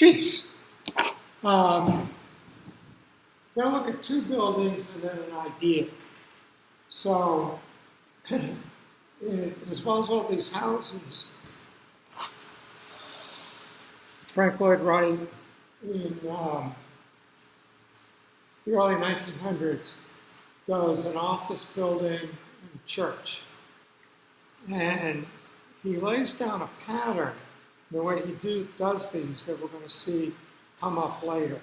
Geez. We're going to look at two buildings and then an idea. So, as well as all these houses, Frank Lloyd Wright in the early 1900s does an office building and a church. And he lays down a pattern in the way he does these that we're going to see come up later.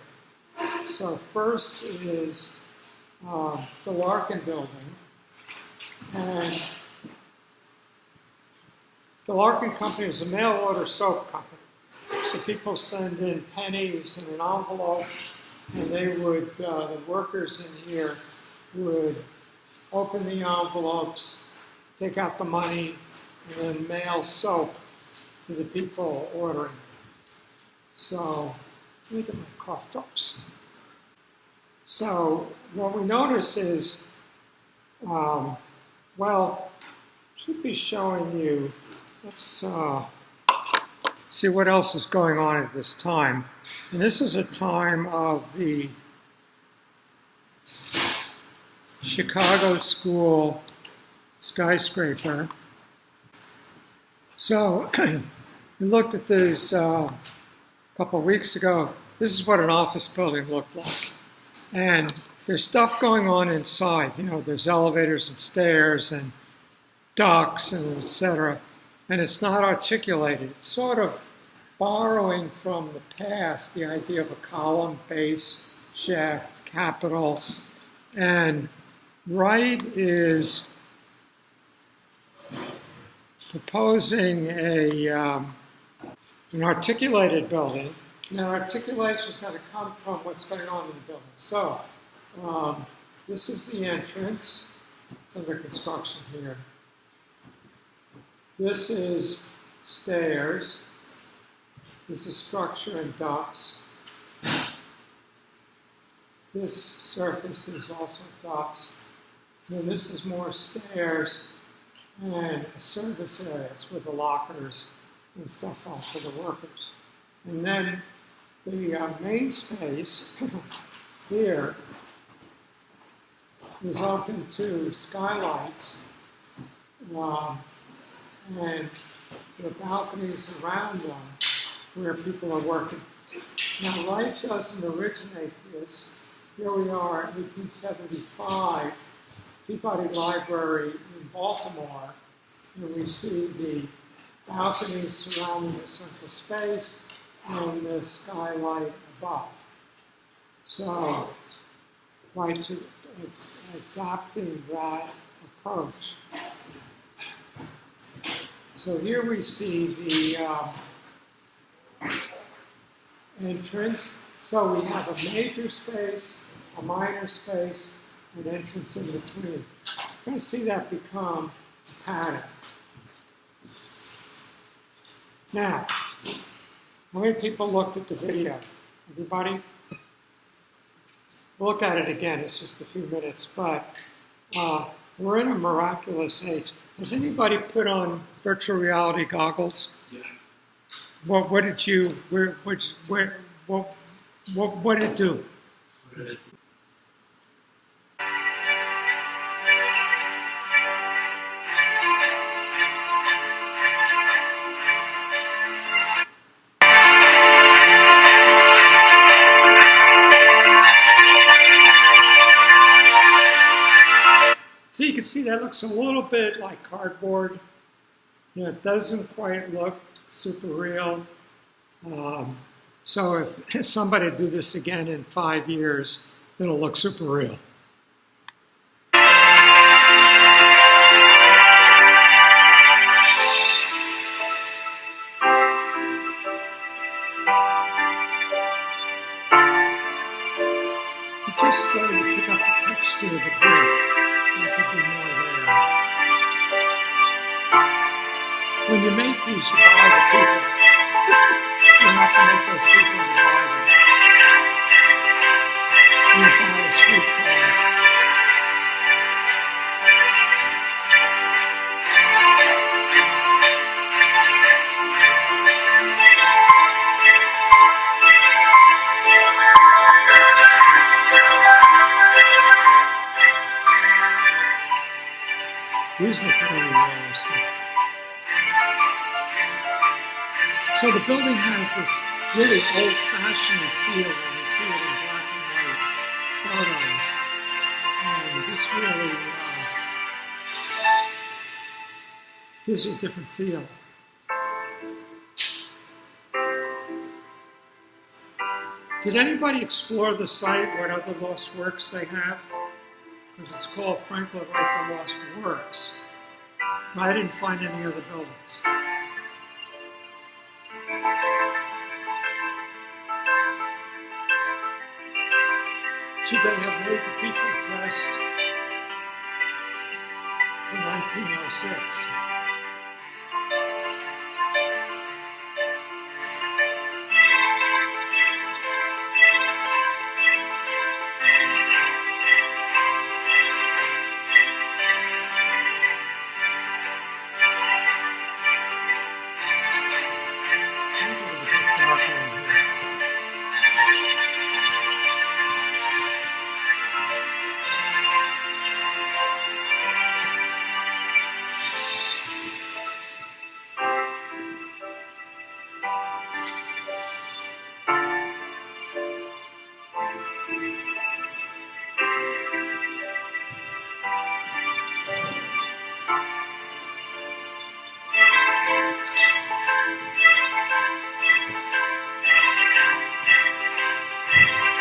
So first is the Larkin Building. And the Larkin Company is a mail order soap company. So people send in pennies in an envelope, and they would, the workers in here would open the envelopes, take out the money, and then mail soap to the people ordering. So, let me get my cough drops. So, what we notice is, well, should be showing you, let's see what else is going on at this time. And this is a time of the Chicago School skyscraper. So we looked at these a couple of weeks ago. This is what an office building looked like. And there's stuff going on inside. You know, there's elevators and stairs and ducts and etc. And it's not articulated. It's sort of borrowing from the past the idea of a column, base, shaft, capital. And Wright is proposing an articulated building. Now, articulation is going to come from what's going on in the building. So, this is the entrance. It's under construction here. This is stairs. This is structure and ducts. This surface is also ducts. And then this is more stairs and a service area. It's with the lockers and stuff off for the workers. And then the main space here is open to skylights and the balconies around them where people are working. Now, Wright doesn't originate this. Here we are in 1875, Peabody Library in Baltimore, and we see the balconies surrounding the central space and the skylight above. So, Wright's adopting that approach. So here we see the entrance. So we have a major space, a minor space, an entrance in between. We're going to see that become a pattern. Now, how many people looked at the video? Everybody? We'll look at it again. It's just a few minutes, but we're in a miraculous age. Has anybody put on virtual reality goggles? Yeah. What did you? What did it do? So you can see that looks a little bit like cardboard. You know, it doesn't quite look super real. So if somebody do this again in 5 years, it'll look super real. It just started to pick up the texture of the brick. There could be more there. When you make these, you buy the people. You have to make those people to buy them. You buy a streetcar. These look really realistic. So the building has this really old-fashioned feel when you see it in black and white photos. And this really gives you a different feel. Did anybody explore the site, what other lost works they have? Because it's called Frank Lloyd Wright, The Lost Works. I didn't find any other buildings. Should they have made the people dressed for 1906?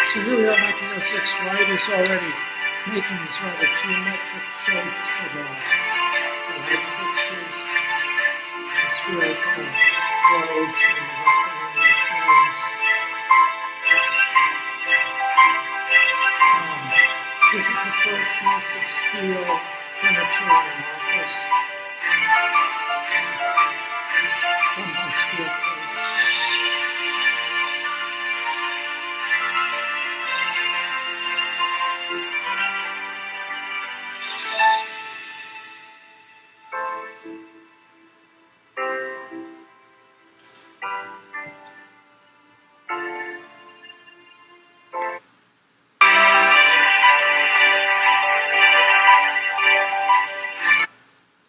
So here we are, 1906. Wright is already making these rather geometric shapes for the light fixtures, the spherical globes, and the rectangular frames. This is the first use of steel furniture in an office done by steel plates.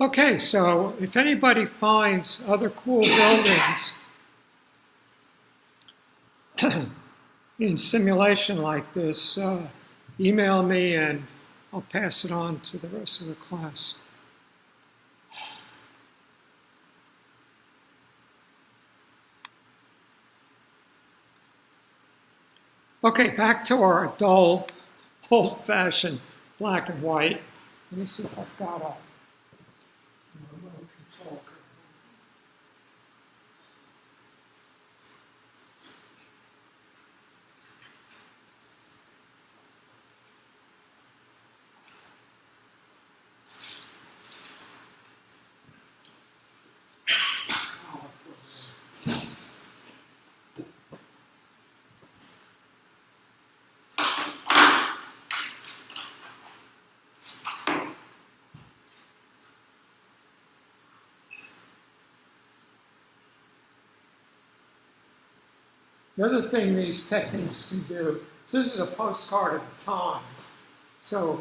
Okay, so if anybody finds other cool buildings in simulation like this, email me and I'll pass it on to the rest of the class. Okay, back to our dull, old-fashioned black and white. Let me see if I've got a little control curve. The other thing these techniques can do, so this is a postcard of the time, so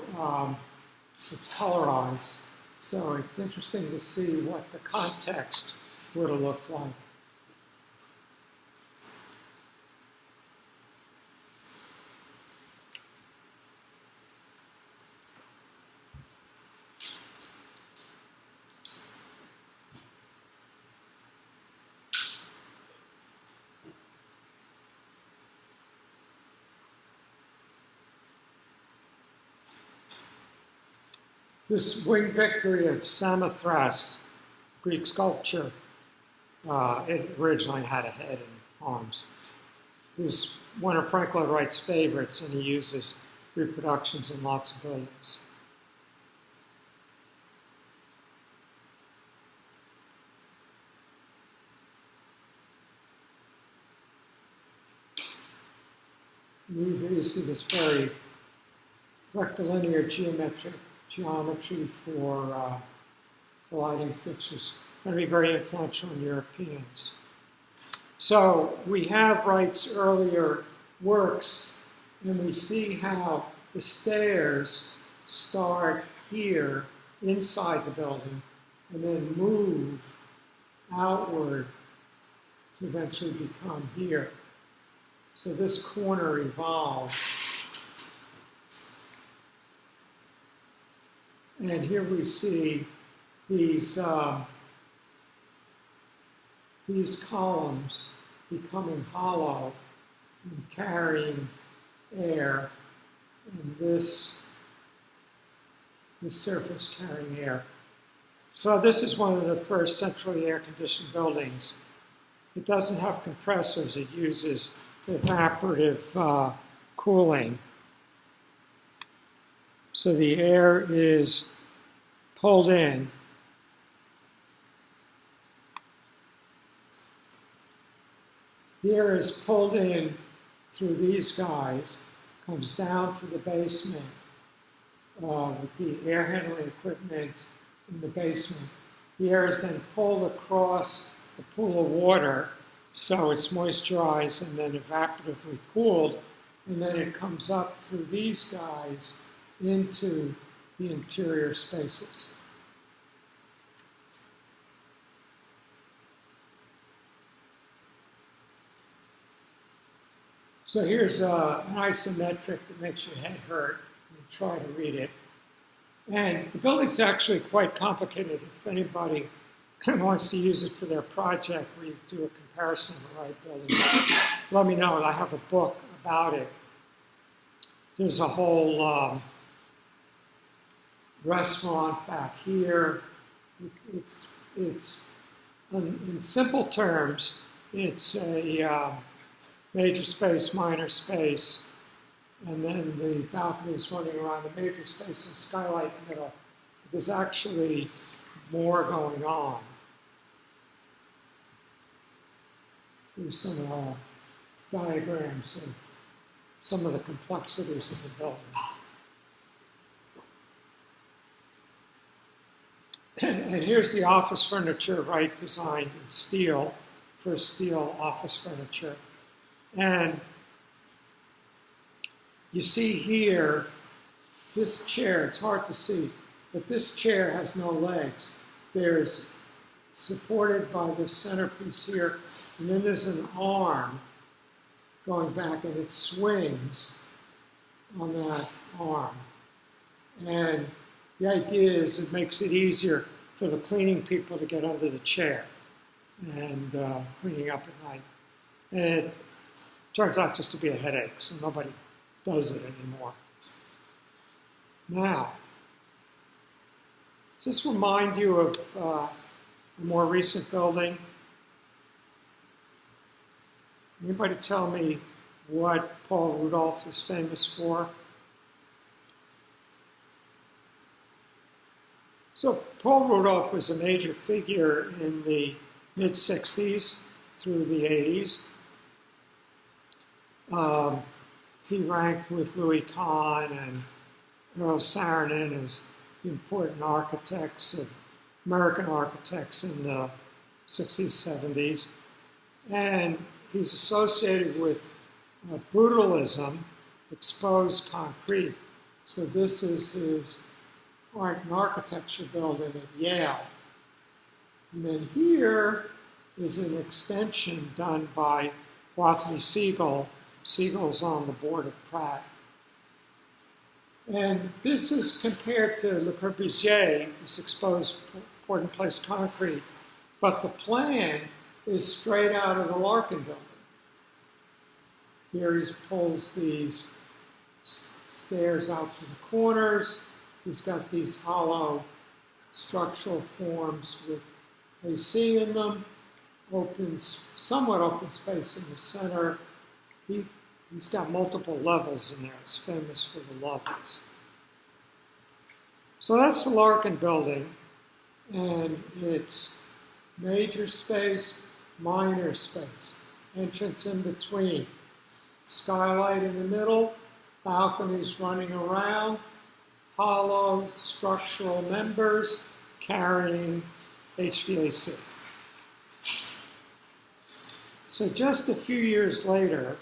it's colorized, so it's interesting to see what the context would have looked like. This winged victory of Samothrace, Greek sculpture, it originally had a head and arms. Is one of Frank Lloyd Wright's favorites, and he uses reproductions in lots of buildings. Here you see this very rectilinear geometry for the lighting fixtures. Going to be very influential in Europeans. So we have Wright's earlier works, and we see how the stairs start here inside the building and then move outward to eventually become here. So this corner evolves. And here we see these columns becoming hollow and carrying air, and this surface carrying air. So this is one of the first centrally air-conditioned buildings. It doesn't have compressors. It uses evaporative cooling. So the air is pulled in. The air is pulled in through these guys, comes down to the basement with the air handling equipment in the basement. The air is then pulled across the pool of water, so it's moisturized and then evaporatively cooled, and then it comes up through these guys into the interior spaces. So here's an isometric that makes your head hurt. You try to read it. And the building's actually quite complicated. If anybody wants to use it for their project where you do a comparison of the Wright building, let me know. I have a book about it. There's a whole restaurant back here. It's in simple terms, it's a major space, minor space, and then the balconies running around the major space and skylight in the middle. There's actually more going on. Here's some diagrams of some of the complexities of the building. And here's the office furniture Wright designed in steel, first steel office furniture. And you see here, this chair, it's hard to see, but this chair has no legs. There's supported by this centerpiece here, and then there's an arm going back, and it swings on that arm. And the idea is it makes it easier for the cleaning people to get under the chair and cleaning up at night. And it turns out just to be a headache, so nobody does it anymore. Now, does this remind you of a more recent building? Anybody tell me what Paul Rudolph is famous for? So Paul Rudolph was a major figure in the mid-60s through the 80s. He ranked with Louis Kahn and Earl Saarinen as important architects, of American architects in the 60s, 70s. And he's associated with brutalism, exposed concrete. So this is his art and architecture building at Yale. And then here is an extension done by Wathney Siegel. Siegel's on the board of Pratt. And this is compared to Le Corbusier, this exposed poured-in-place concrete. But the plan is straight out of the Larkin Building. Here he pulls these stairs out to the corners. He's got these hollow structural forms with AC in them, somewhat open space in the center. He's got multiple levels in there. It's famous for the levels. So that's the Larkin Building, and it's major space, minor space, entrance in between, skylight in the middle, balconies running around, hollow structural members carrying HVAC. So just a few years later,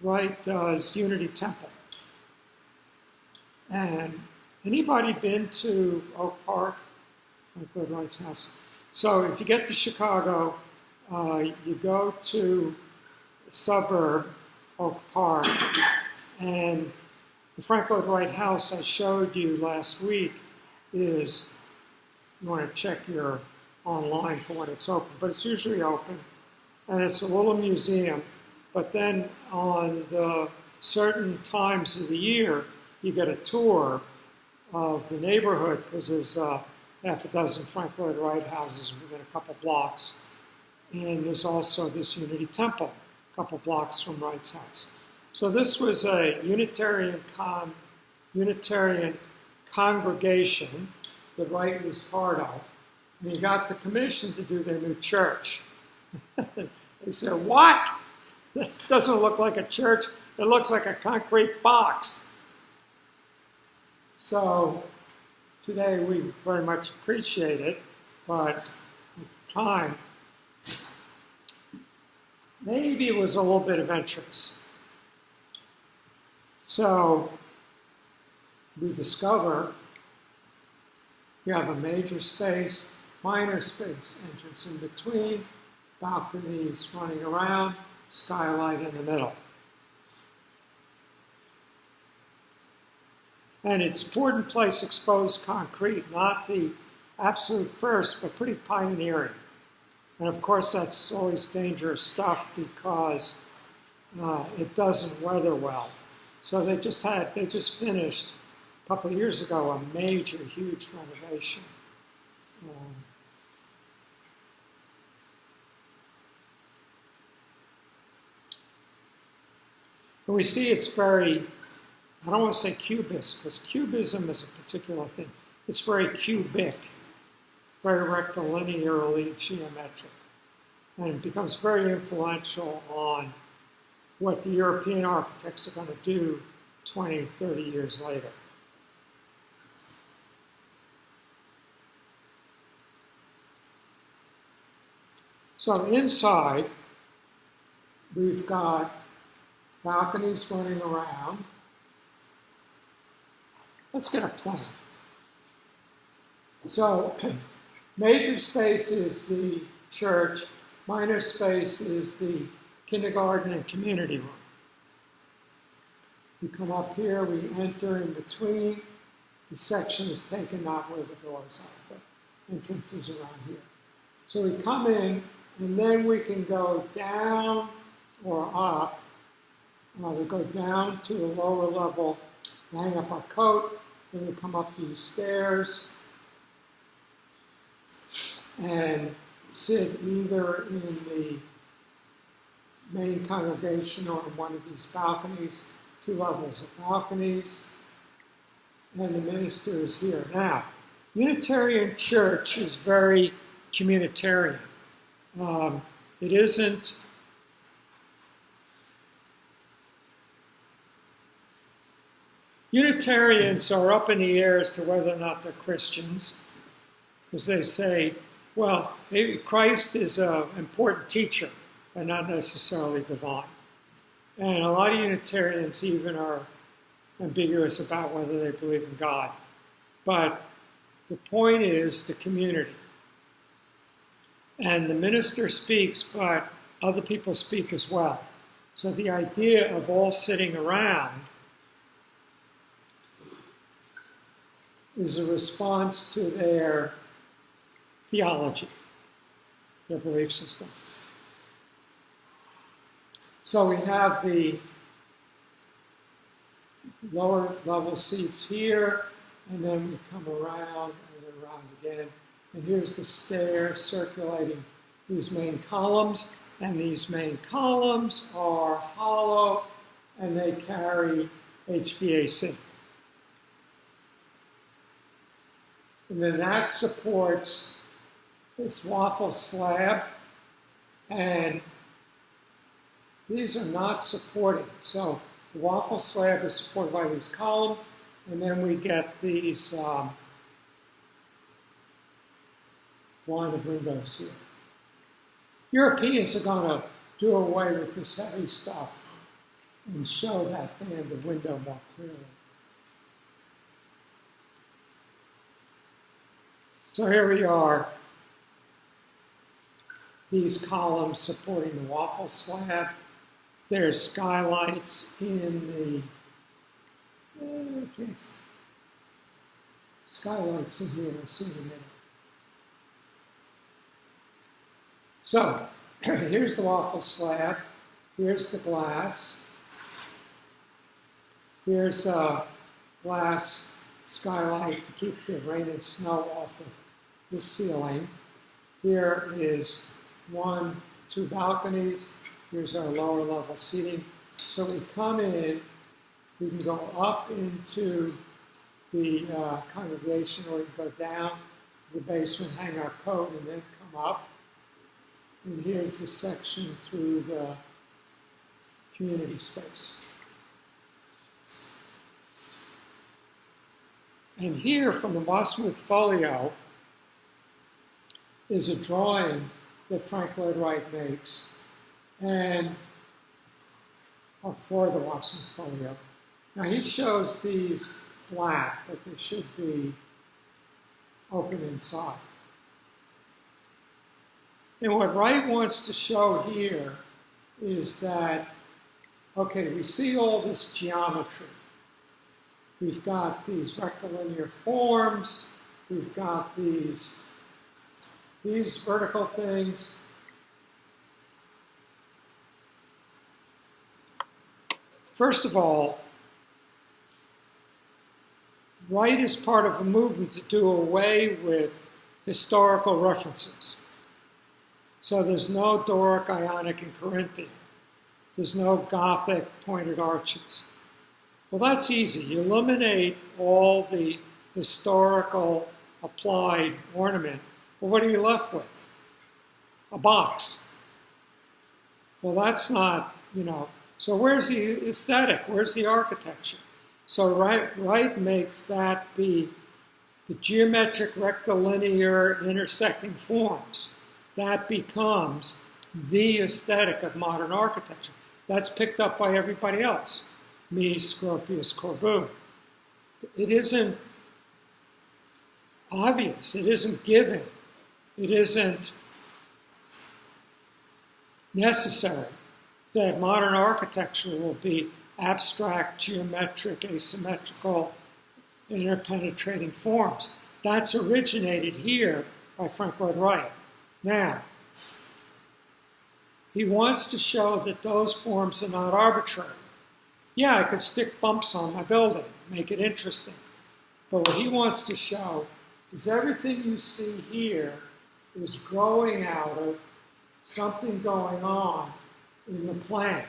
Wright does Unity Temple. And Anybody been to Oak Park, Frank Lloyd Wright's house? So if you get to Chicago, you go to the suburb, Oak Park, and the Frank Lloyd Wright house I showed you last week is, you want to check your online for when it's open, but it's usually open, and it's a little museum. But then on the certain times of the year, you get a tour of the neighborhood, because there's half a dozen Frank Lloyd Wright houses within a couple blocks. And there's also this Unity Temple, a couple blocks from Wright's house. So this was a Unitarian congregation that Wright was part of. And he got the commission to do their new church. They said, what? That doesn't look like a church. It looks like a concrete box. So today we very much appreciate it, but at the time, maybe it was a little bit adventurous. So we discover you have a major space, minor space, entrance in between, balconies running around, skylight in the middle. And it's poured in place exposed concrete, not the absolute first, but pretty pioneering. And of course, that's always dangerous stuff because it doesn't weather well. So they just finished a couple of years ago a major, huge renovation. And we see it's very, I don't want to say cubist, because cubism is a particular thing. It's very cubic, very rectilinearly geometric. And it becomes very influential on what the European architects are going to do 20, 30 years later. So inside, we've got balconies running around. Let's get a plan. So major space is the church, minor space is the kindergarten and community room. We come up here, we enter in between. The section is taken not where the doors are, but entrances around here. So we come in, and then we can go down or up. We go down to a lower level to hang up our coat. Then we come up these stairs and sit either in the main congregation or in one of these balconies, 2 levels of balconies, and the minister is here. Now, Unitarian Church is very communitarian. It isn't Unitarians are up in the air as to whether or not they're Christians, because they say, well, maybe Christ is an important teacher, but not necessarily divine. And a lot of Unitarians even are ambiguous about whether they believe in God. But the point is the community. And the minister speaks, but other people speak as well. So the idea of all sitting around is a response to their theology, their belief system. So we have the lower level seats here, and then we come around and around again. And here's the stair circulating these main columns, and these main columns are hollow, and they carry HVAC. And then that supports this waffle slab, and these are not supporting. So the waffle slab is supported by these columns, and then we get these line of windows here. Europeans are going to do away with this heavy stuff and show that band of window more clearly. So here we are, these columns supporting the waffle slab. There's skylights in the, skylights in here, we'll see in a minute. So, here's the waffle slab, here's the glass, here's a glass skylight to keep the rain and snow off of the ceiling. Here is 2 balconies. Here's our lower level seating. So we come in, we can go up into the congregation, or we can go down to the basement, hang our coat, and then come up. And here's the section through the community space. And here, from the Wasmuth folio, is a drawing that Frank Lloyd Wright makes, and for the Wasmuth folio. Now he shows these flat, but they should be open inside. And what Wright wants to show here is that, okay, we see all this geometry. We've got these rectilinear forms, we've got these vertical things. First of all, Wright is part of a movement to do away with historical references. So there's no Doric, Ionic, and Corinthian. There's no Gothic pointed arches. Well, that's easy. You eliminate all the historical applied ornament. Well, what are you left with? A box. Well, that's not, so where's the aesthetic? Where's the architecture? So Wright makes that be the geometric rectilinear intersecting forms. That becomes the aesthetic of modern architecture. That's picked up by everybody else. Mies, Gropius, Corbu. It isn't obvious. It isn't given. It isn't necessary that modern architecture will be abstract, geometric, asymmetrical, interpenetrating forms. That's originated here by Frank Lloyd Wright. Now, he wants to show that those forms are not arbitrary. Yeah, I could stick bumps on my building, make it interesting. But what he wants to show is everything you see here is growing out of something going on in the plan.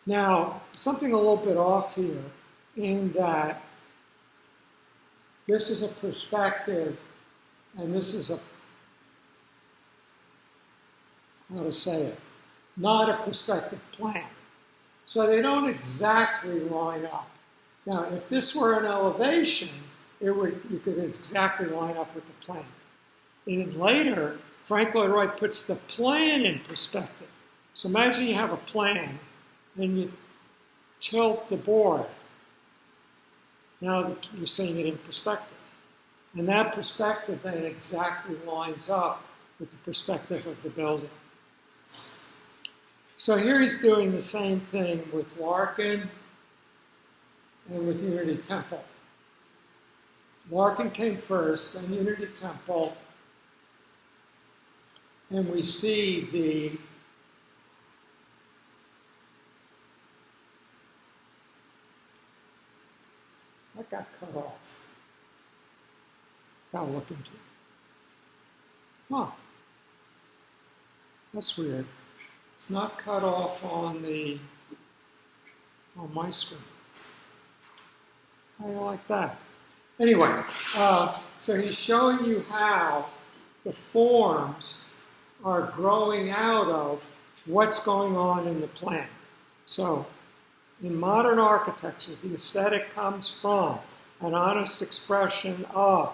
Now, something a little bit off here in that this is a perspective and this is not a perspective plan. So they don't exactly line up. Now, if this were an elevation, you could exactly line up with the plan. And later, Frank Lloyd Wright puts the plan in perspective. So imagine you have a plan, and you tilt the board. Now you're seeing it in perspective. And that perspective then exactly lines up with the perspective of the building. So here he's doing the same thing with Larkin and with Unity Temple. Larkin came first, then Unity Temple, and we see that got cut off. Gotta look into it. Huh. That's weird. It's not cut off on my screen. How do you like that? Anyway, so he's showing you how the forms are growing out of what's going on in the plan. So in modern architecture, the aesthetic comes from an honest expression of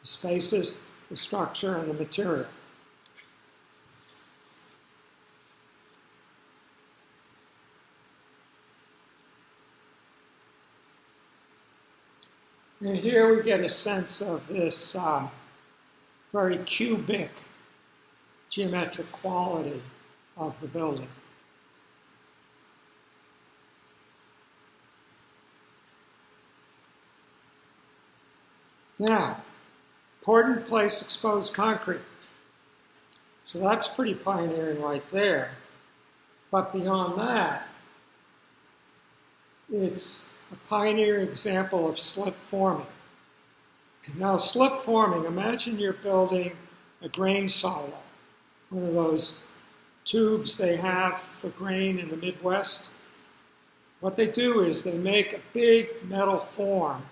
the spaces, the structure, and the material. And here we get a sense of this very cubic geometric quality of the building. Now, poured in place exposed concrete. So that's pretty pioneering right there. But beyond that, it's a pioneering example of slip forming. Now, slip forming, imagine you're building a grain silo, one of those tubes they have for grain in the Midwest. What they do is they make a big metal form,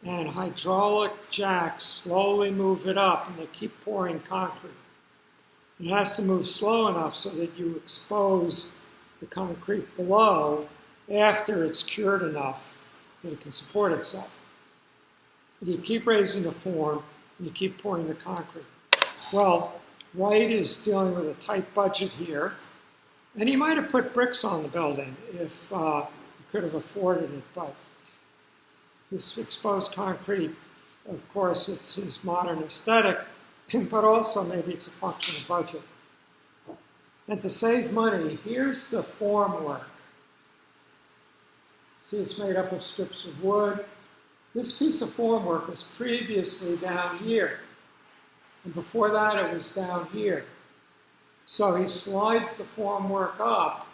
and hydraulic jacks slowly move it up, and they keep pouring concrete. It has to move slow enough so that you expose the concrete below after it's cured enough that it can support itself. You keep raising the form, and you keep pouring the concrete. Well, Wright is dealing with a tight budget here, and he might have put bricks on the building if he could have afforded it, but this exposed concrete, of course, it's his modern aesthetic, but also maybe it's a function of budget. And to save money, here's the formwork. See, it's made up of strips of wood. This piece of formwork was previously down here, and before that it was down here. So he slides the formwork up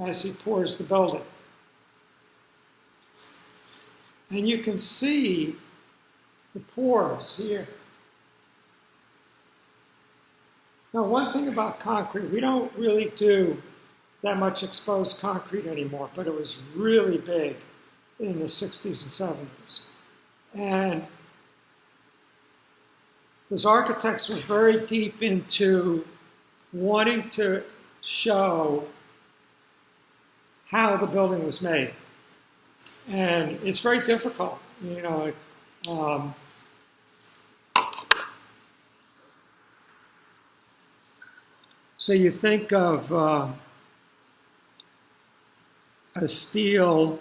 as he pours the building. And you can see the pores here. Now, one thing about concrete, we don't really do that much exposed concrete anymore, but it was really big in the 60s and 70s. And those architects were very deep into wanting to show how the building was made. And it's very difficult, you know. So you think of a steel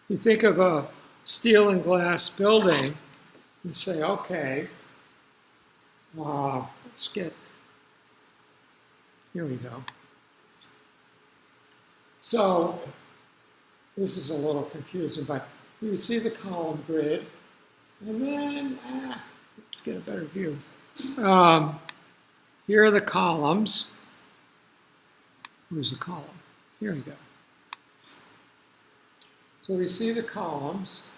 You think of a steel and glass building and say, okay, let's get, here we go. So this is a little confusing, but you see the column grid, and then, let's get a better view. Here are the columns. Where's the column? Here we go. So we see the columns,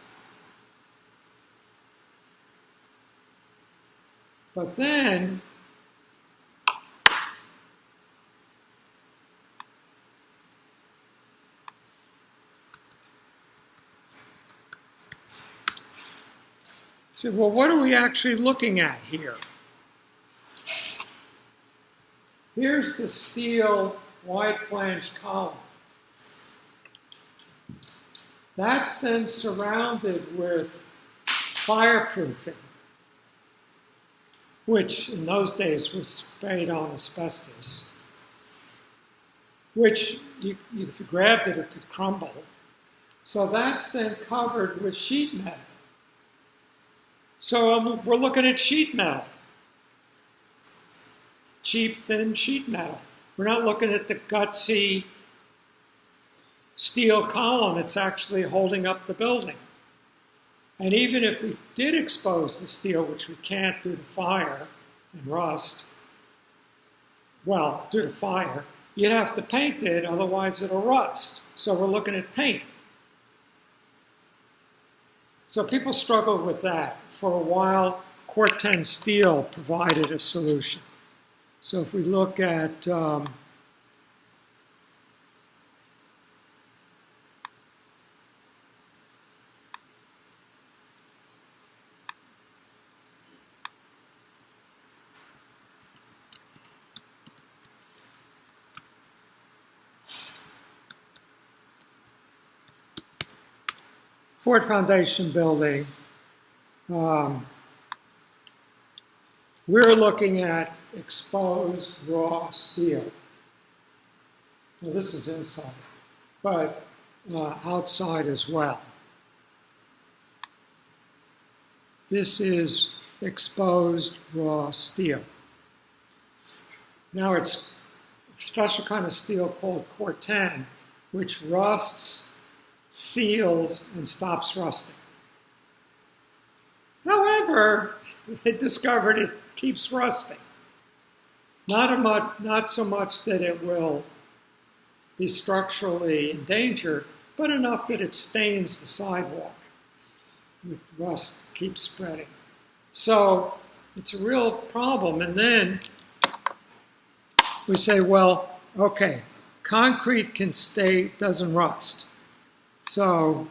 but then so, well, what are we actually looking at here? Here's the steel wide-flanged column. That's then surrounded with fireproofing, which in those days was sprayed on asbestos, which if you grabbed it, it could crumble. So that's then covered with sheet metal. So we're looking at sheet metal, cheap, thin sheet metal. We're not looking at the gutsy steel column that's actually holding up the building. And even if we did expose the steel, which we can't due to fire and rust, well, due to fire, you'd have to paint it, otherwise it'll rust. So we're looking at paint. So people struggled with that. For a while, Corten steel provided a solution. So if we look at Ford Foundation building, we're looking at exposed raw steel. Now this is inside, but outside as well. This is exposed raw steel. Now it's a special kind of steel called corten, which rusts, seals, and stops rusting. However, they discovered it keeps rusting. Not so much that it will be structurally in danger, but enough that it stains the sidewalk. With rust keeps spreading. So it's a real problem. And then we say, well, okay, concrete can stay, doesn't rust. So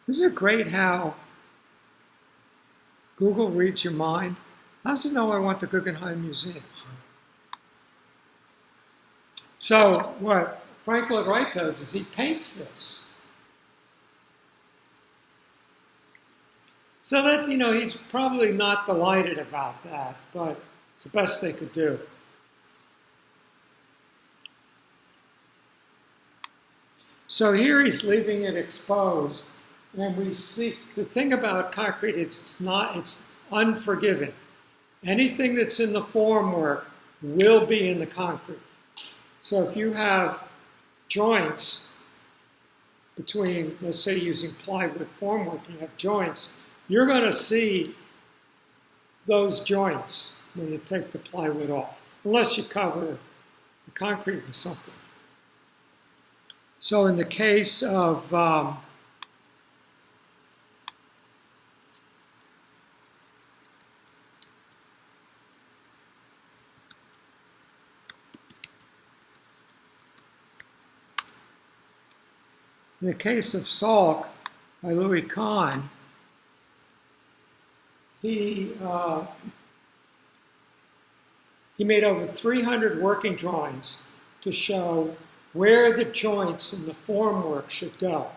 isn't it great how Google reads your mind? How does it know I want the Guggenheim Museum? So what Frank Lloyd Wright does is he paints this. So that, he's probably not delighted about that, but it's the best they could do. So here he's leaving it exposed, and we see, the thing about concrete is it's unforgiving. Anything that's in the formwork will be in the concrete. So if you have joints between, let's say using plywood formwork, you have joints, you're going to see those joints when you take the plywood off, unless you cover the concrete with something. So in the case of Salk by Louis Kahn, he made over 300 working drawings to show where the joints in the formwork should go.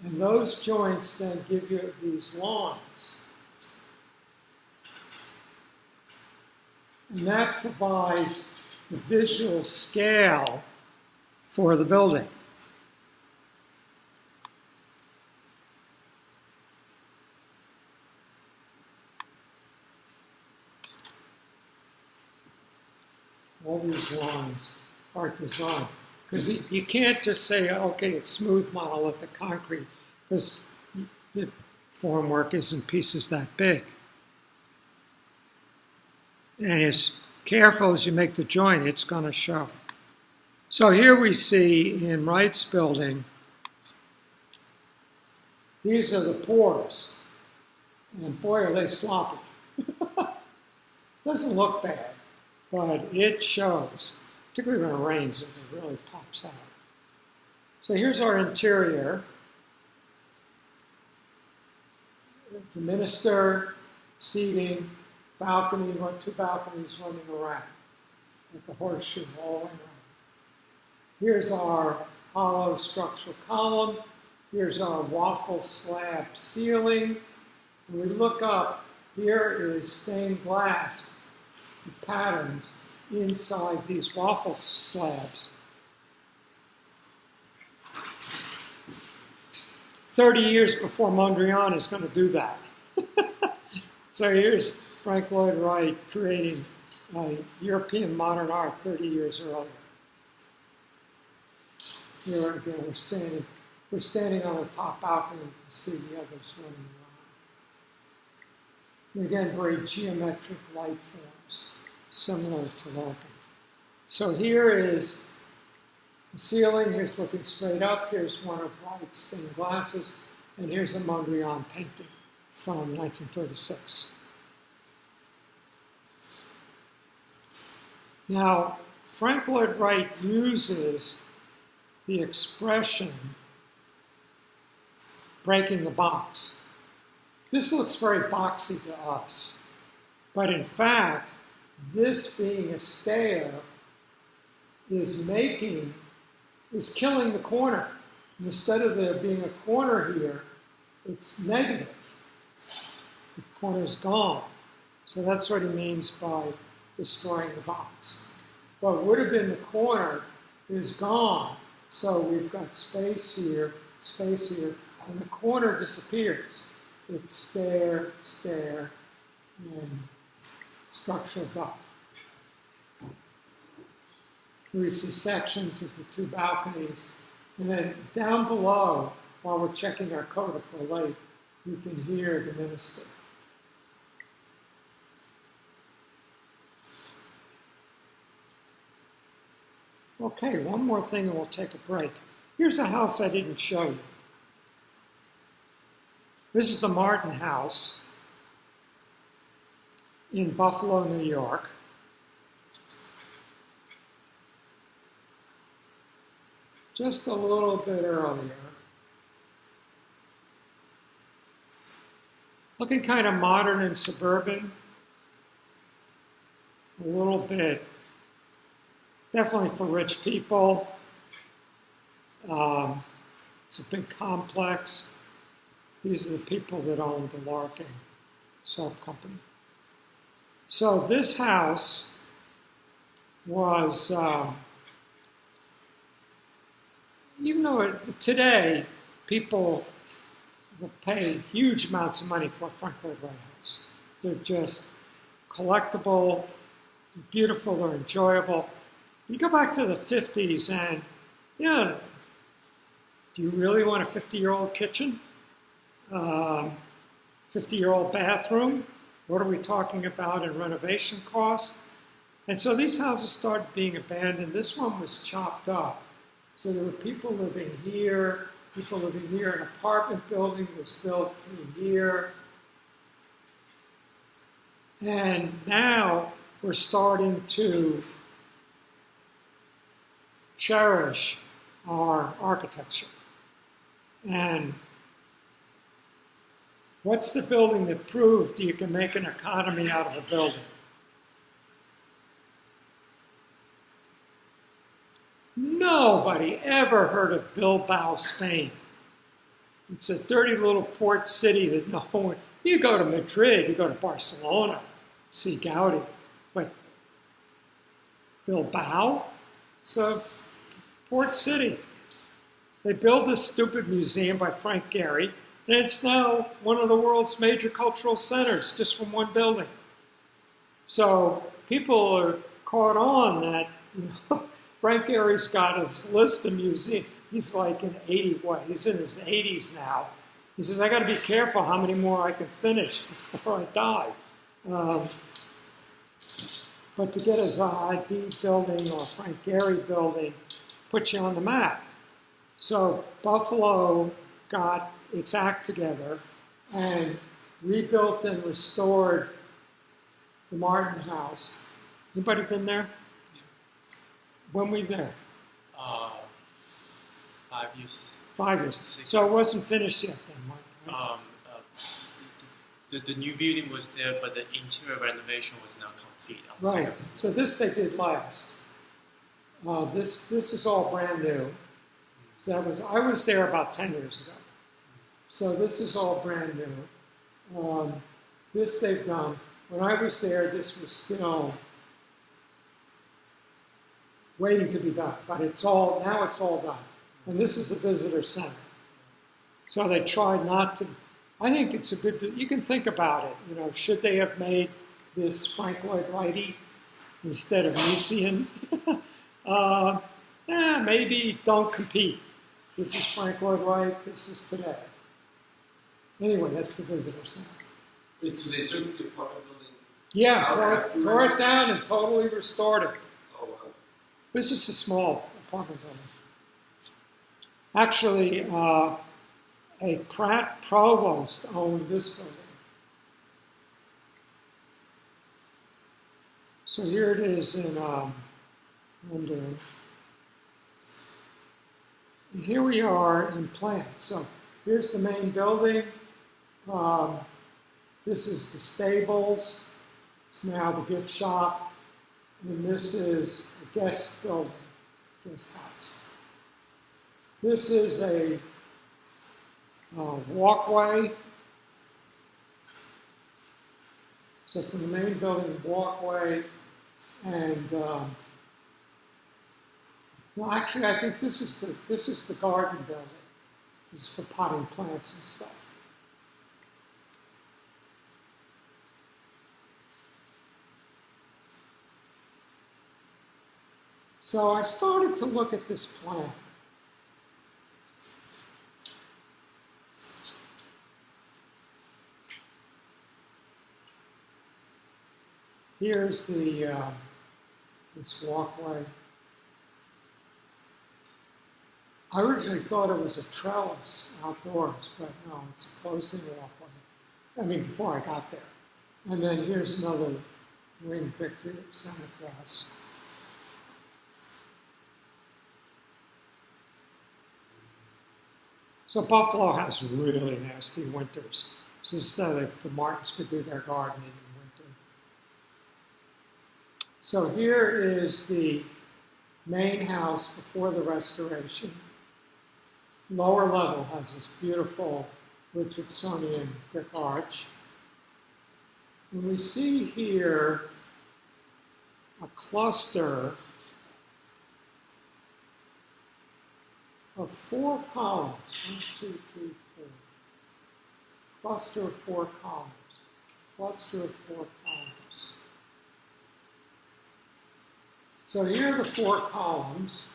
And those joints then give you these lines. And that provides the visual scale for the building. All these lines are designed. Because you can't just say, okay, it's smooth monolithic concrete, because the formwork isn't pieces that big. And as careful as you make the joint, it's going to show. So here we see in Wright's building, these are the pores. And boy, are they sloppy. Doesn't look bad, but it shows. Particularly when it rains, it really pops out. So here's our interior. The minister, seating, balcony, two balconies running around, like a horseshoe all the way around. Here's our hollow structural column. Here's our waffle slab ceiling. When we look up, here is stained glass patterns inside these waffle slabs. 30 years before Mondrian is going to do that. So here's Frank Lloyd Wright creating European modern art 30 years earlier. Here again, we're standing on the top balcony. You can see the others running around. And again, very geometric light forms, similar to Larkin. So here is the ceiling. Here's looking straight up. Here's one of Wright's stained glasses. And here's a Mondrian painting from 1936. Now, Frank Lloyd Wright uses the expression breaking the box. This looks very boxy to us, but in fact, this being a stair is killing the corner. And instead of there being a corner here, it's negative. The corner's gone. So that's what he means by destroying the box. What would have been the corner is gone. So we've got space here, and the corner disappears. It's stair, and structural duct. We see sections of the two balconies. And then down below, while we're checking our code if we're late, we can hear the minister. Okay, one more thing and we'll take a break. Here's a house I didn't show you. This is the Martin House in Buffalo, New York. Just a little bit earlier. Looking kind of modern and suburban. A little bit. Definitely for rich people. It's a big complex. These are the people that own the Larkin soap company. So this house was, even though today people will pay huge amounts of money for a Frank Lloyd Wright house. They're just collectible, they're beautiful, they're enjoyable. You go back to the 50s and, do you really want a 50-year-old kitchen? 50-year-old bathroom? What are we talking about in renovation costs? And so these houses started being abandoned. This one was chopped up. So there were people living here. An apartment building was built through here. And now we're starting to cherish our architecture. And what's the building that proved you can make an economy out of a building? Nobody ever heard of Bilbao, Spain. It's a dirty little port city that no one, you go to Madrid, you go to Barcelona, see Gaudi, but Bilbao? It's a port city. They built this stupid museum by Frank Gehry, and it's now one of the world's major cultural centers, just from one building. So people are caught on that, Frank Gehry's got his list of museums. He's like in 80, he's in his 80s now. He says, I got to be careful how many more I can finish before I die. But to get his ID building or Frank Gehry building puts you on the map. So Buffalo got its act together and rebuilt and restored the Martin House. Anybody been there? When were you there? 5 years. 5 years. 6 So it wasn't finished yet then, right? The new building was there, but the interior renovation was not complete. Right. So this they did last. This is all brand new. So I was there about 10 years ago. So this is all brand new. This they've done. When I was there, this was still waiting to be done, but now it's all done. And this is the visitor center. So they tried not to, I think it's you can think about it, should they have made this Frank Lloyd Wright instead of Miesian? Maybe don't compete. This is Frank Lloyd Wright, this is today. Anyway, that's the visitor center. Wait, so they took the apartment building? Yeah, tore it down and totally restored it. Oh, wow. This is a small apartment building. Actually, a Pratt provost owned this building. So here it is in London. And here we are in plan. So here's the main building. This is the stables. It's now the gift shop. And this is a guest building. this house. This is a walkway. So from the main building, walkway, and well, actually, I think this is the garden building. This is for potting plants and stuff. So I started to look at this plan. Here's the this walkway. I originally thought it was a trellis outdoors, but no, it's a closed-in walkway. I mean, before I got there. And then here's another wing victory of Santa Claus. So Buffalo has really nasty winters. So this is so that the Martins could do their gardening in winter. So here is the main house before the restoration. Lower level has this beautiful Richardsonian brick arch. And we see here a cluster of 4 columns. 1, 2, 3, 4. Cluster of 4 columns. Cluster of 4 columns. So here are the 4 columns.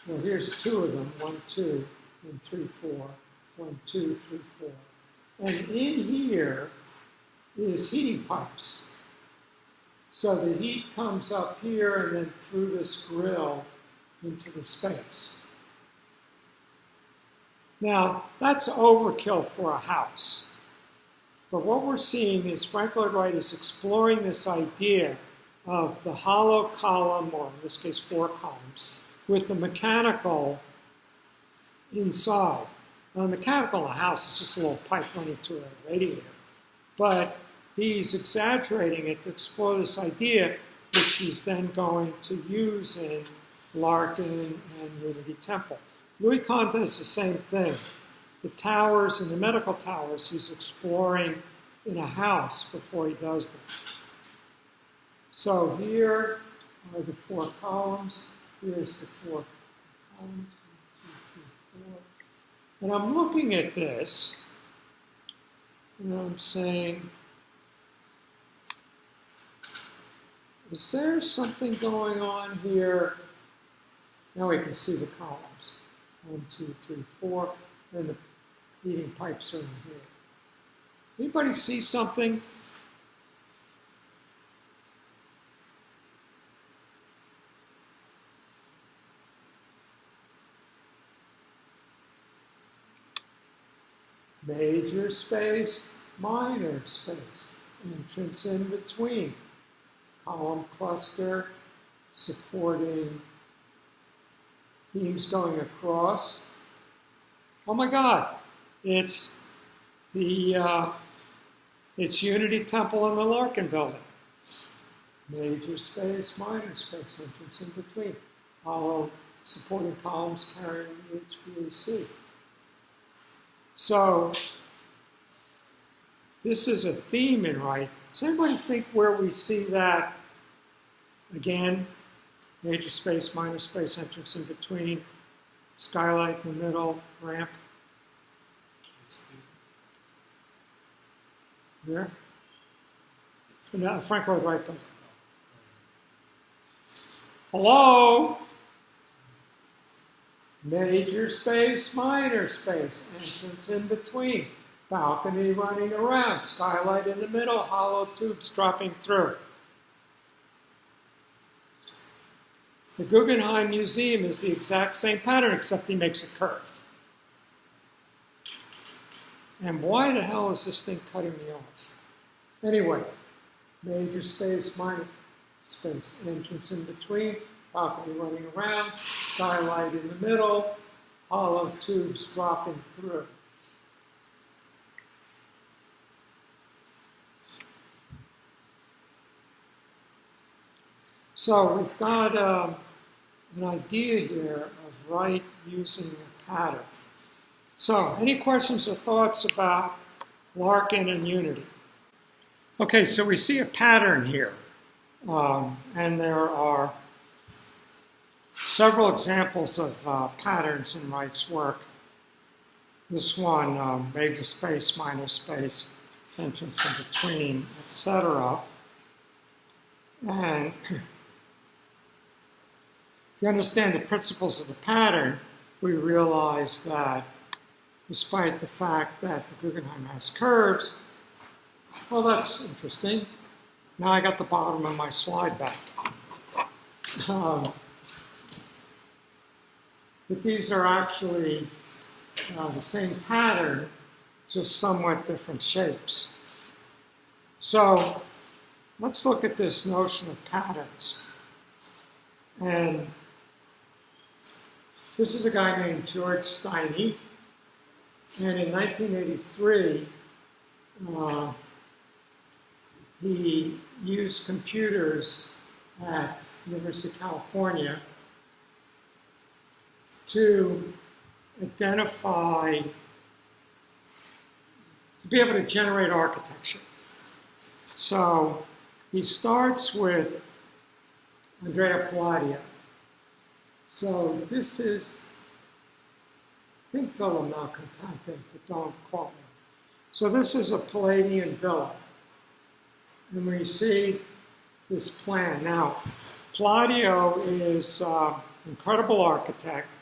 Well, here's 2 of them. 1, 2, and 3, 4. 1, 2, 3, 4. And in here is heating pipes. So the heat comes up here and then through this grill into the space. Now, that's overkill for a house. But what we're seeing is Frank Lloyd Wright is exploring this idea of the hollow column, or in this case 4 columns, with the mechanical inside. Now, the mechanical in a house is just a little pipe running to a radiator. But he's exaggerating it to explore this idea, which he's then going to use in Larkin and Unity Temple. Louis Kahn does the same thing. The towers and the medical towers he's exploring in a house before he does them. So here are the 4 columns. Here's the 4 columns. 1, 2, 3, 4. And I'm looking at this, and I'm saying, is there something going on here? Now we can see the columns. 1, 2, 3, 4, and the heating pipes are in here. Anybody see something? Major space, minor space, entrance in between, column cluster supporting beams going across. Oh my God, it's Unity Temple and the Larkin Building. Major space, minor space, entrance in between. Hollow supporting columns carrying HVAC. So this is a theme in Wright. Does anybody think where we see that again? Major space, minor space, entrance in between, skylight in the middle, ramp. There? No, Frank Lloyd Wright building. Hello? Major space, minor space, entrance in between, balcony running around, skylight in the middle, hollow tubes dropping through. The Guggenheim Museum is the exact same pattern, except he makes it curved. And why the hell is this thing cutting me off? Anyway, major space, minor space, entrance in between, balcony running around, skylight in the middle, hollow tubes dropping through. So we've got an idea here of Wright using a pattern. So, any questions or thoughts about Larkin and unity? Okay, so we see a pattern here, and there are several examples of patterns in Wright's work. This one, major space, minor space, entrance in between, etc. And if you understand the principles of the pattern, we realize that despite the fact that the Guggenheim has curves, well, that's interesting. Now I got the bottom of my slide back. But these are actually the same pattern, just somewhat different shapes. So let's look at this notion of patterns. And this is a guy named George Stiny. And in 1983, he used computers at University of California to identify, to be able to generate architecture. So he starts with Andrea Palladio. So this is, I think Villa Malcontente, but don't quote me. So this is a Palladian villa. And we see this plan. Now, Palladio is an incredible architect.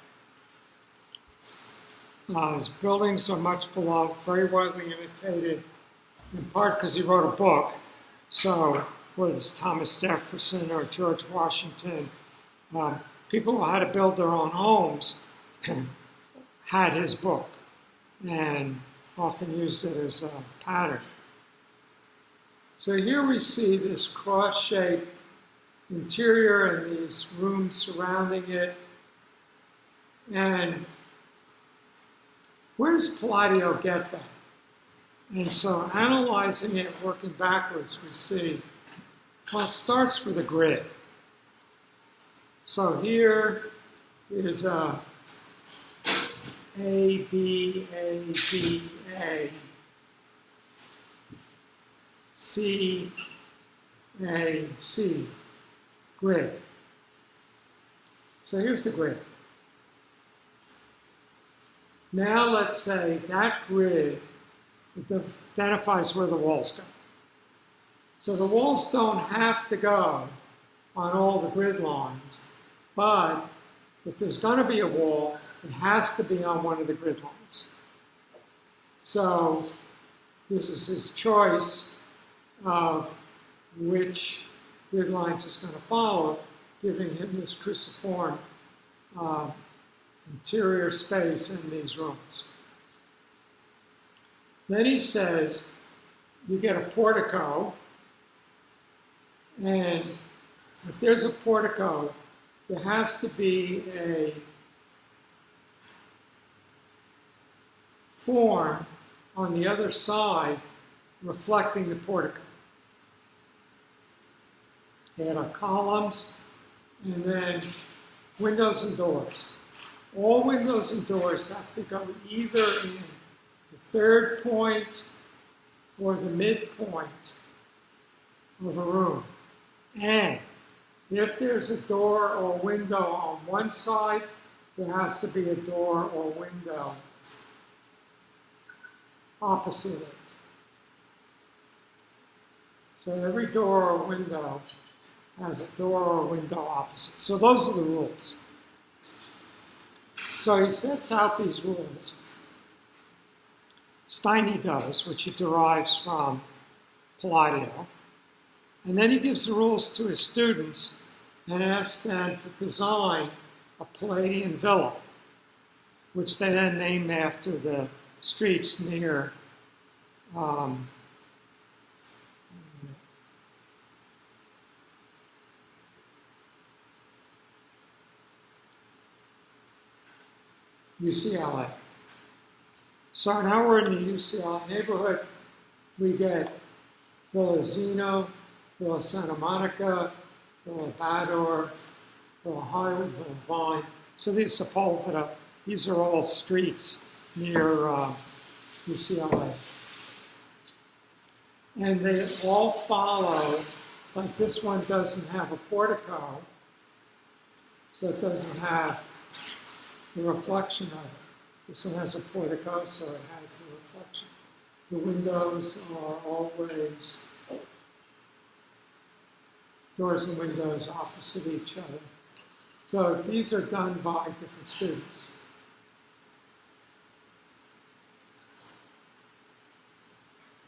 His buildings are much beloved, very widely imitated, in part because he wrote a book. So whether it's Thomas Jefferson or George Washington, people who had to build their own homes had his book and often used it as a pattern. So here we see this cross-shaped interior and these rooms surrounding it. And where does Palladio get that? And so analyzing it, working backwards, we see, well, it starts with a grid. So here is A, B, A, B, A, C, A, C, grid. So here's the grid. Now let's say that grid identifies where the walls go. So the walls don't have to go on all the grid lines, but if there's going to be a wall, it has to be on one of the grid lines. So this is his choice of which grid lines he's going to follow, giving him this cruciform interior space in these rooms. Then he says, you get a portico, and if there's a portico, there has to be a form on the other side reflecting the portico. Add our columns, and then windows and doors. All windows and doors have to go either in the third point or the midpoint of a room. And if there's a door or window on one side, there has to be a door or window opposite it. So every door or window has a door or window opposite. So those are the rules. So he sets out these rules. Stiny does, which he derives from Palladio. And then he gives the rules to his students and asks them to design a Palladian villa, which they then name after the streets near UCLA. So now we're in the UCLA neighborhood. We get Villa Zeno, Villa Santa Monica, Villa Bador, or Highwoodville, Vine. So these Sepulveda, these are all streets near UCLA. And they all follow, like this one doesn't have a portico, so it doesn't have the reflection of it. This one has a portico, so it has the reflection. The windows are always, doors and windows opposite each other. So these are done by different students.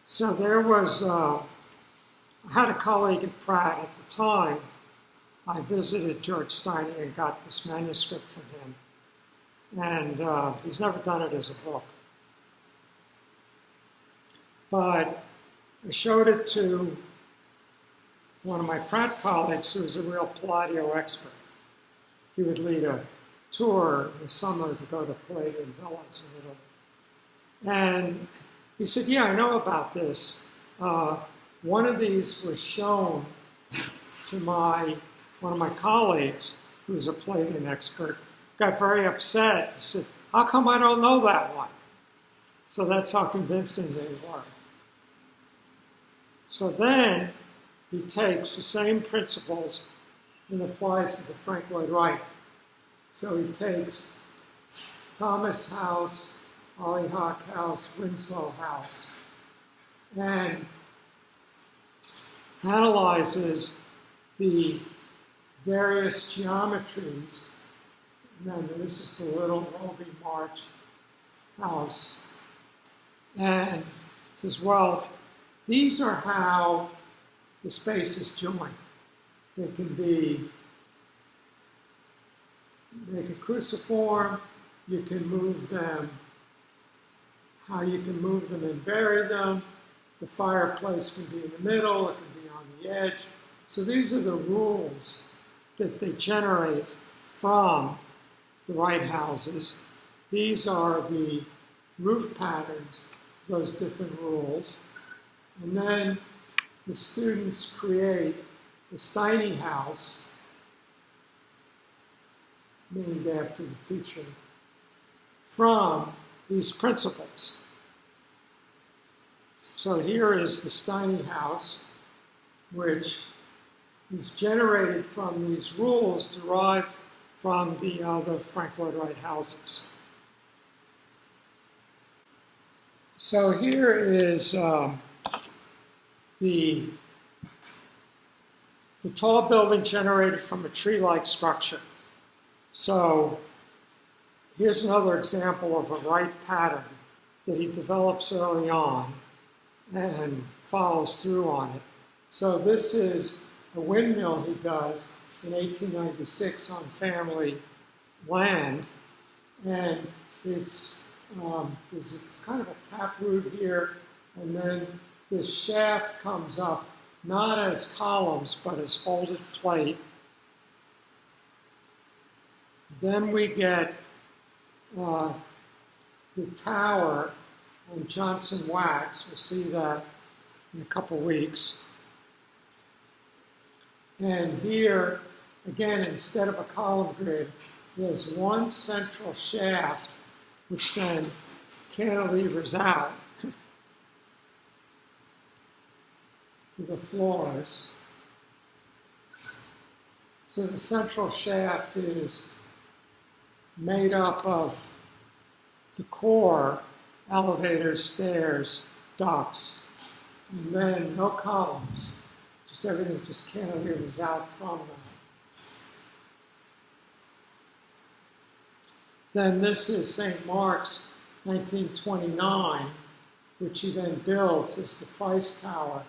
So there was, I had a colleague at Pratt at the time. I visited George Stiny and got this manuscript from him. And he's never done it as a book. But I showed it to one of my Pratt colleagues who was a real Palladio expert. He would lead a tour in the summer to go to Palladian villas in Italy. And he said, yeah, I know about this. One of these was shown to one of my colleagues, who's a Palladian expert, got very upset. He said, how come I don't know that one? So that's how convincing they were. So then he takes the same principles and applies it to Frank Lloyd Wright. So he takes Thomas House, Hollyhock House, Winslow House, and analyzes the various geometries. And then this is the little Roby March house. And says, well, these are how the spaces join. They can be, make a cruciform, you can move them, how you can move them and vary them. The fireplace can be in the middle, it can be on the edge. So these are the rules that they generate from the Wright houses. These are the roof patterns, those different rules. And then the students create the Stiny house, named after the teacher, from these principles. So here is the Stiny house, which is generated from these rules derived from the other Frank Lloyd Wright houses. So here is the tall building generated from a tree-like structure. So here's another example of a Wright pattern that he develops early on and follows through on it. So this is a windmill he does in 1896 on family land, and it's there's kind of a taproot here, and then this shaft comes up not as columns but as folded plate. Then we get the tower on Johnson wax. We'll see that in a couple weeks. And here, again, instead of a column grid, there's one central shaft, which then cantilevers out to the floors. So the central shaft is made up of the core, elevators, stairs, ducts, and then no columns. Just everything just cantilevers out from them. Then this is St. Mark's, 1929, which he then builds as the Price Tower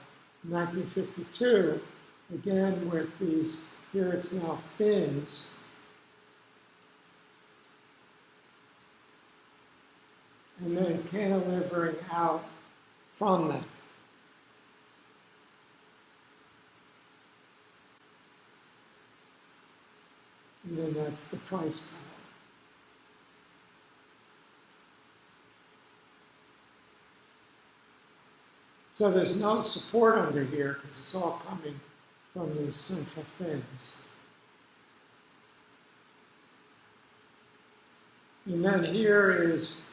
in 1952, again with these, here it's now fins. And then cantilevering out from them. And then that's the Price Tower. So there's no support under here because it's all coming from these central fins. And then here is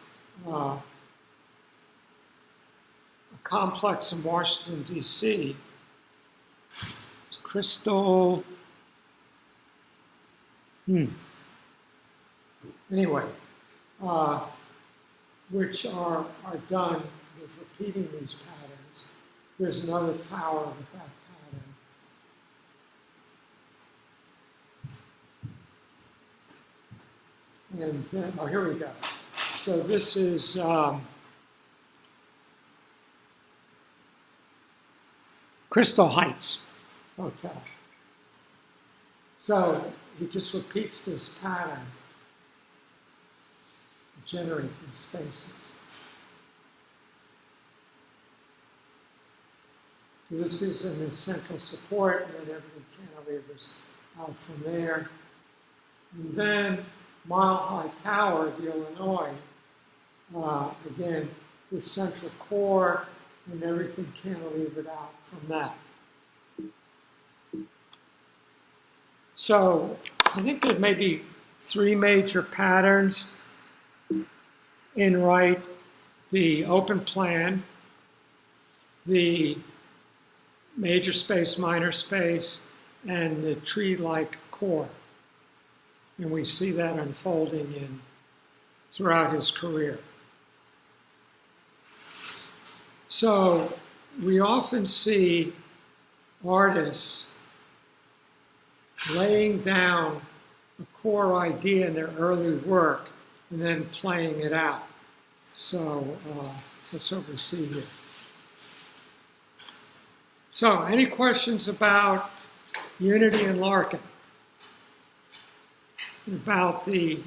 a complex in Washington, D.C. Crystal. Anyway, which are done with repeating these patterns. There's another tower with that pattern. And then, oh, here we go. So this is Crystal Heights Hotel. So he just repeats this pattern to generate these spaces. So this gives him his central support, and then everything cantilevers out from there. And then Mile High Tower, the Illinois, again, this central core, and everything cantilevered out from that. So I think there may be three major patterns in Wright: the open plan, the major space, minor space, and the tree-like core. And we see that unfolding throughout his career. So we often see artists laying down a core idea in their early work and then playing it out. So that's what we see here. So any questions about Unity and Larkin? About the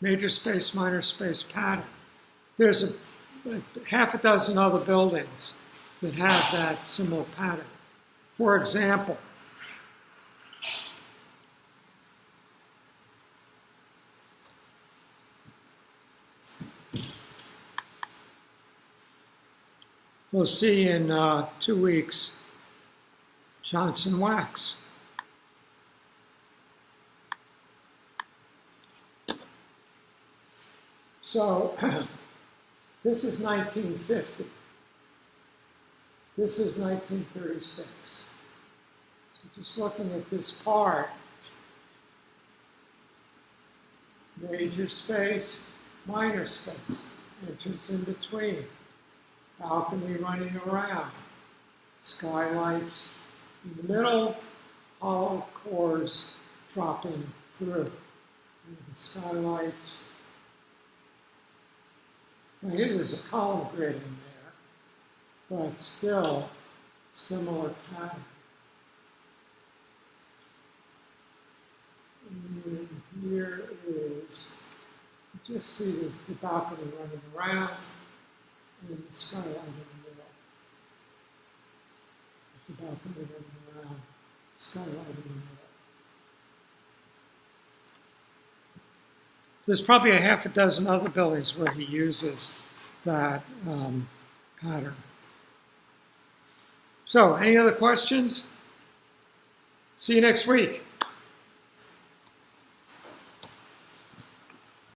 major space, minor space pattern? There's a half a dozen other buildings that have that similar pattern. For example, we'll see in 2 weeks Johnson Wax. So this is 1950. This is 1936. So just looking at this part, major space, minor space, entrance in between, balcony running around, skylights in the middle, hollow cores dropping through. And the skylights. Now here there's a column grid in there, but still similar pattern. And here is, you just see this, the balcony running around and the skylight in the middle. There's the balcony running around, skylight in the middle. There's probably a half a dozen other buildings where he uses that pattern. So, any other questions? See you next week.